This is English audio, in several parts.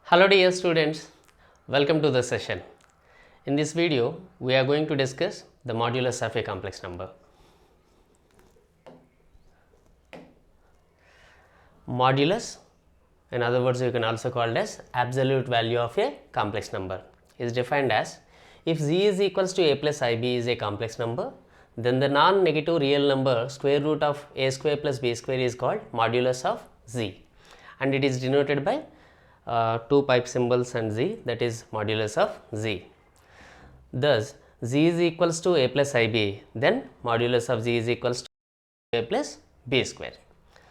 Hello dear students, welcome to the session. In this video, we are going to discuss the modulus of a complex number. Modulus, in other words you can also call it as absolute value of a complex number, is defined as if z is equals to a plus ib is a complex number, then the non-negative real number square root of a square plus b square is called modulus of z, and it is denoted by two pipe symbols and z, that is modulus of z. Thus, z is equals to a plus ib, then modulus of z is equals to a plus b square.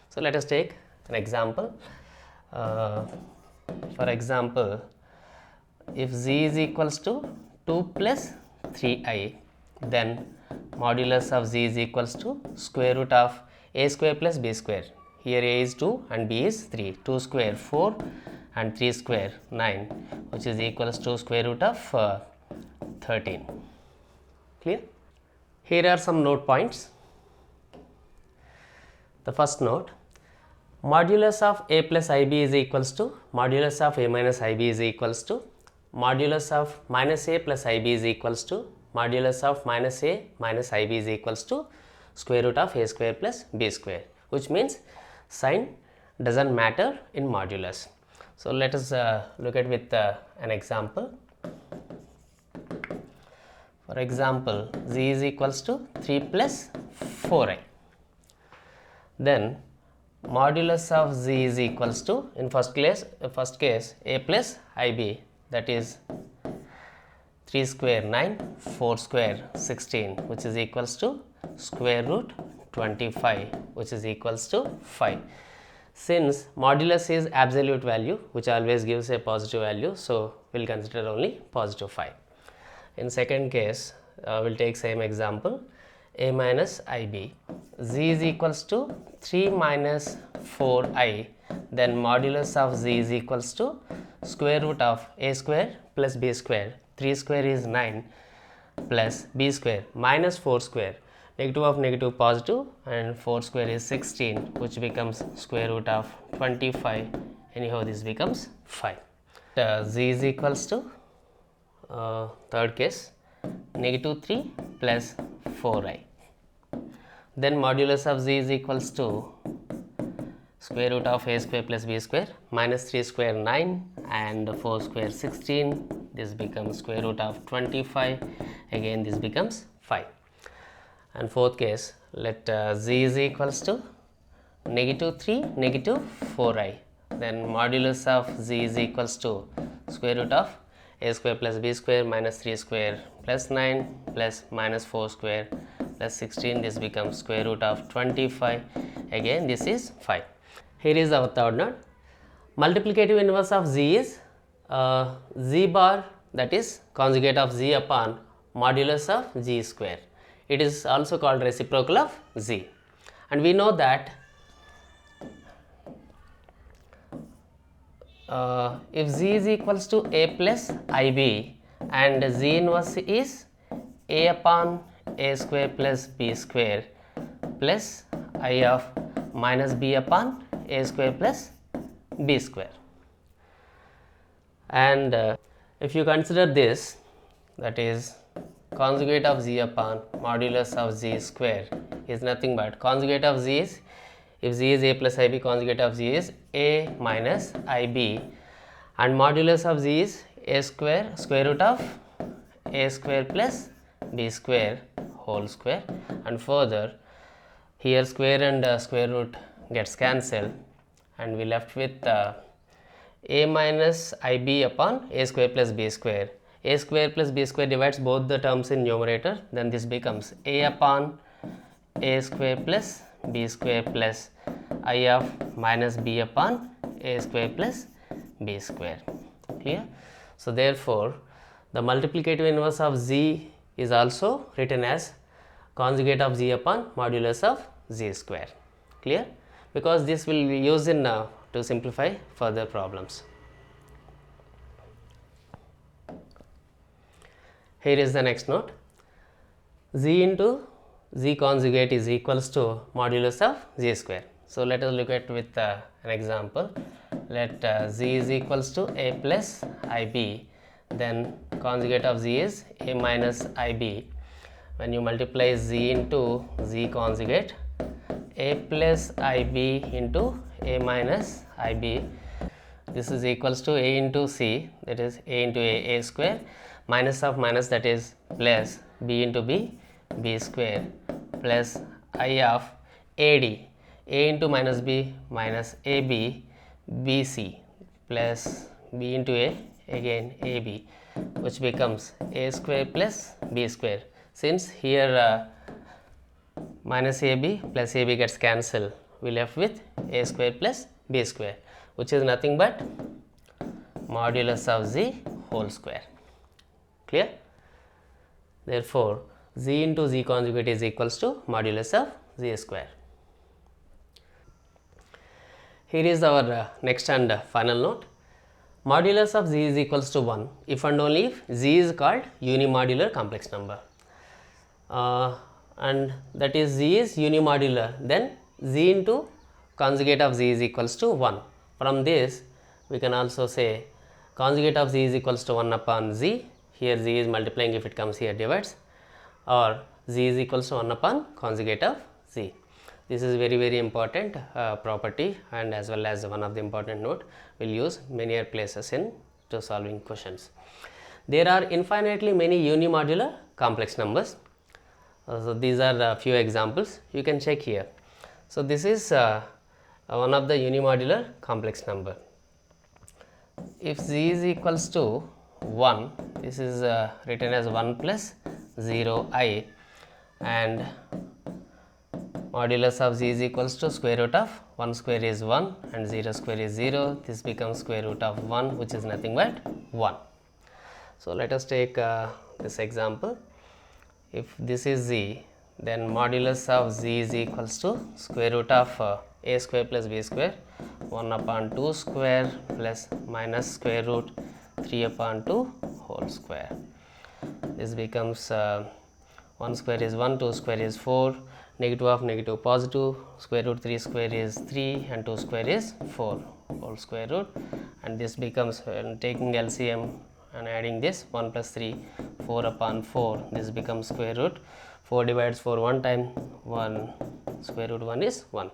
So, let us take an example. For example, if z is equals to 2 plus 3i, then modulus of z is equals to square root of a square plus b square. Here a is 2 and b is 3. 2 square 4 and 3 square 9, which is equals to square root of 13. Clear? Here are some note points. The first note, modulus of a plus ib is equals to modulus of a minus ib is equals to modulus of minus a plus ib is equals to modulus of minus a minus ib is equals to square root of a square plus b square, which means sign doesn't matter in modulus. So, let us look at with an example. For example, z is equals to 3 plus 4i. Then modulus of z is equals to, in first case a plus ib, that is 3 square 9, 4 square 16, which is equals to square root 25, which is equals to 5. Since modulus is absolute value, which always gives a positive value, so we will consider only positive 5. In second case, we will take same example, a minus ib, z is equals to 3 minus 4i, then modulus of z is equals to square root of a square plus b square, 3 square is 9 plus b square minus 4 square, negative of negative positive, and 4 square is 16, which becomes square root of 25. Anyhow, this becomes 5. Z is equals to third case negative 3 plus 4i. Then modulus of z is equals to square root of a square plus b square, minus 3 square 9 and 4 square 16. This becomes square root of 25. Again, this becomes 5. And fourth case, let z is equals to negative 3 negative 4i, then modulus of z is equals to square root of a square plus b square minus 3 square plus 9 plus minus 4 square plus 16. This becomes square root of 25. Again, this is 5. Here is our third note. Multiplicative inverse of z is z bar, that is conjugate of z upon modulus of z square. It is also called reciprocal of z, and we know that if z is equals to a plus ib and z inverse is a upon a square plus b square plus I of minus b upon a square plus b square, and if you consider this, that is conjugate of z upon modulus of z square is nothing but conjugate of z is, if z is a plus ib, conjugate of z is a minus ib, and modulus of z is a square square root of a square plus b square whole square, and further here square and square root gets cancelled, and we left with a minus ib upon a square plus b square. A square plus b square divides both the terms in numerator, then this becomes a upon a square plus b square plus I of minus b upon a square plus b square. Clear? So, therefore, the multiplicative inverse of z is also written as conjugate of z upon modulus of z square. Clear? Because this will be used in to simplify further problems. Here is the next note. Z into z conjugate is equals to modulus of z square. So, let us look at with an example. let z is equals to a plus ib, then conjugate of z is a minus ib. When you multiply z into z conjugate, a plus ib into a minus ib, this is equals to a into c, that is a into a square, minus of minus, that is plus b into b square, plus I of ad, a into minus b minus ab bc, plus b into a, again ab, which becomes a square plus b square. Since here minus ab plus ab gets cancelled, we left with a square plus b square, which is nothing but modulus of z whole square. Clear? Therefore, z into z conjugate is equals to modulus of z square. Here is our next and final note. Modulus of z is equals to 1 if and only if z is called unimodular complex number. And that is z is unimodular, then z into conjugate of z is equals to 1. From this we can also say conjugate of z is equals to 1 upon z, here z is multiplying, if it comes here divides, or z is equals to 1 upon conjugate of z. This is very important property, and as well as one of the important note we will use many places in to solving questions. There are infinitely many unimodular complex numbers. So these are a few examples you can check here. So this is one of the unimodular complex number. If z is equals to 1, this is written as 1 plus 0i, and modulus of z is equals to square root of 1 square is 1 and 0 square is 0. This becomes square root of 1, which is nothing but 1. So let us take this example. If this is z, then modulus of z is equals to square root of a square plus b square, 1 upon 2 square plus minus square root 3 upon 2 whole square. This becomes 1 square is 1, 2 square is 4, negative of negative positive, square root 3 square is 3 and 2 square is 4 whole square root, and this becomes, taking LCM and adding this, 1 plus 3, 4 upon 4, this becomes square root, 4 divides 4 one time, 1, square root 1 is 1.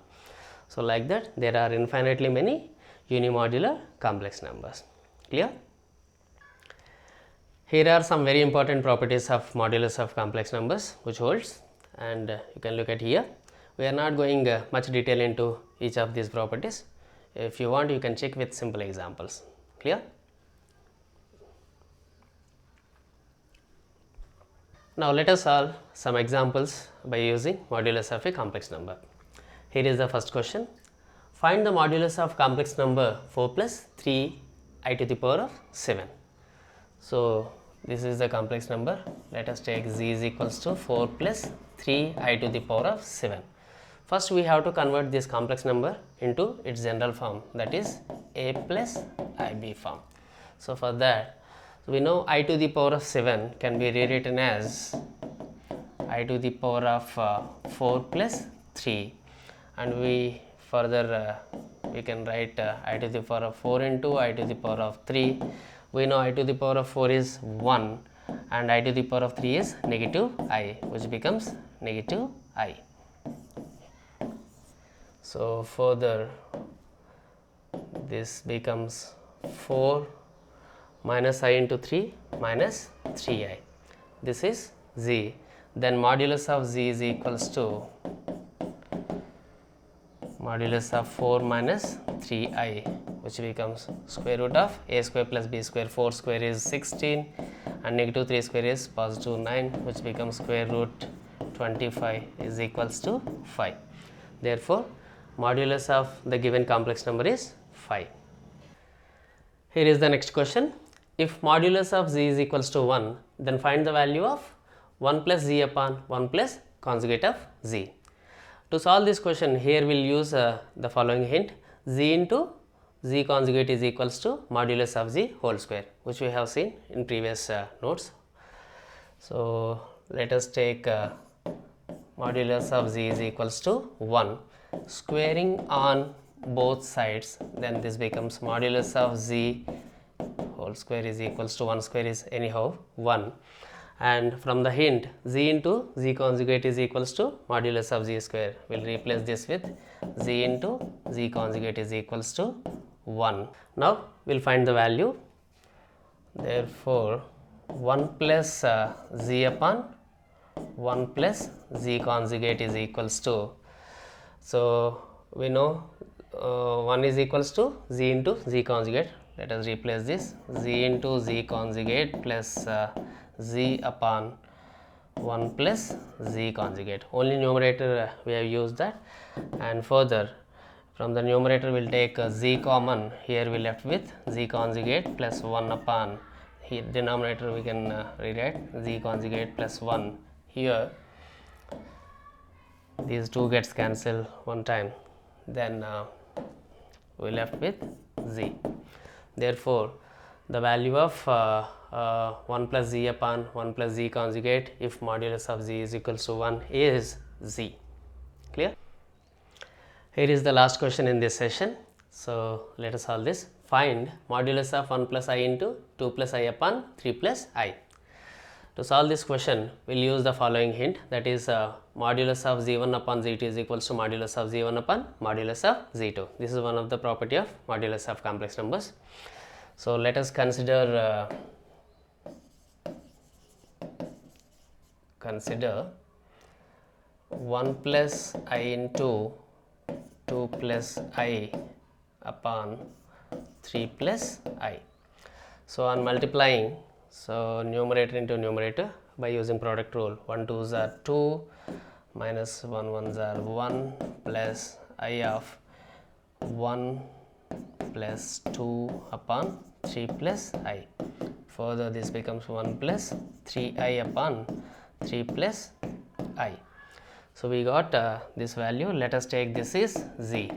So like that there are infinitely many unimodular complex numbers. Clear? Here are some very important properties of modulus of complex numbers which holds, and you can look at here. We are not going much detail into each of these properties. If you want, you can check with simple examples. Clear? Now let us solve some examples by using modulus of a complex number. Here is the first question. Find the modulus of complex number 4 plus 3i to the power of 7. So this is the complex number. Let us take z is equals to 4 plus 3i to the power of 7. First we have to convert this complex number into its general form, that is a plus ib form. So for that, we know I to the power of 7 can be rewritten as I to the power of 4 plus 3, and we further we can write I to the power of 4 into I to the power of 3. We know I to the power of 4 is 1 and I to the power of 3 is negative I, which becomes negative I. So further this becomes 4 minus I into 3 minus 3i. This is z. Then modulus of z is equals to modulus of 4 minus 3i, which becomes square root of a square plus b square. 4 square is 16 and negative 3 square is positive 9, which becomes square root 25 is equals to 5. Therefore, modulus of the given complex number is 5. Here is the next question. If modulus of z is equals to 1, then find the value of 1 plus z upon 1 plus conjugate of z. To solve this question, here we will use the following hint. Z into z conjugate is equals to modulus of z whole square, which we have seen in previous notes. So let us take modulus of z is equals to 1 squaring on both sides, then this becomes modulus of z whole square is equals to 1 square is anyhow 1, and from the hint z into z conjugate is equals to modulus of z square. We'll replace this with z into z conjugate is equals to 1. Now we'll find the value. Therefore 1 plus z upon 1 plus z conjugate is equals to, so we know 1 is equals to z into z conjugate. Let us replace this z into z conjugate plus z upon 1 plus z conjugate. Only numerator we have used that, and further from the numerator we will take z common. Here we left with z conjugate plus 1 upon, here denominator we can rewrite z conjugate plus 1. Here these two gets cancelled one time, then we left with z. Therefore the value of 1 plus z upon 1 plus z conjugate if modulus of z is equals to 1 is z. Clear? Here is the last question in this session. So let us solve this. Find modulus of 1 plus I into 2 plus I upon 3 plus I. To solve this question, we will use the following hint, that is modulus of z1 upon z2 is equals to modulus of z1 upon modulus of z2. This is one of the property of modulus of complex numbers. So let us consider 1 plus I into 2 plus I upon 3 plus I. So on multiplying, so numerator into numerator by using product rule, 1 2s are 2 minus 1 1s are 1 plus I of 1 plus 2 upon 3 plus I. Further this becomes 1 plus 3I upon 3 plus I. So we got this value. Let us take this is z.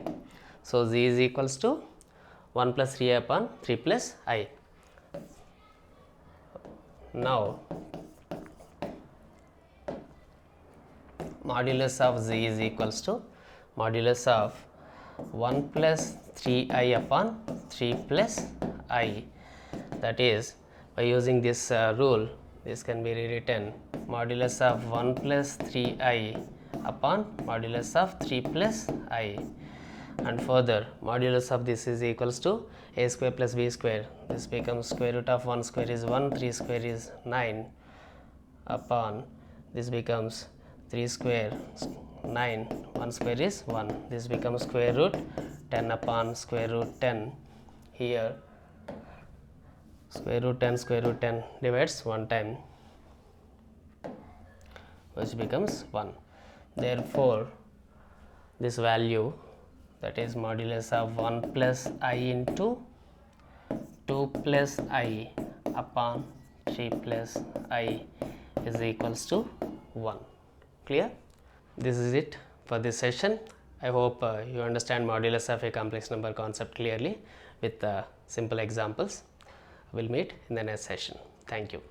So z is equals to 1 plus 3I upon 3 plus I. Now modulus of z is equals to modulus of 1 plus 3I upon 3 plus I. That is, by using this rule, this can be rewritten modulus of 1 plus 3I upon modulus of 3 plus I, and further modulus of this is equals to a square plus b square. This becomes square root of 1 square is 1, 3 square is 9 upon, this becomes 3 square 9, 1 square is 1. This becomes square root 10 upon square root 10. Here square root 10 divides one time, which becomes 1. Therefore this value, that is modulus of 1 plus I into 2 plus I upon 3 plus I is equals to 1. Clear? This is it for this session. I hope you understand modulus of a complex number concept clearly with simple examples. We will meet in the next session. Thank you.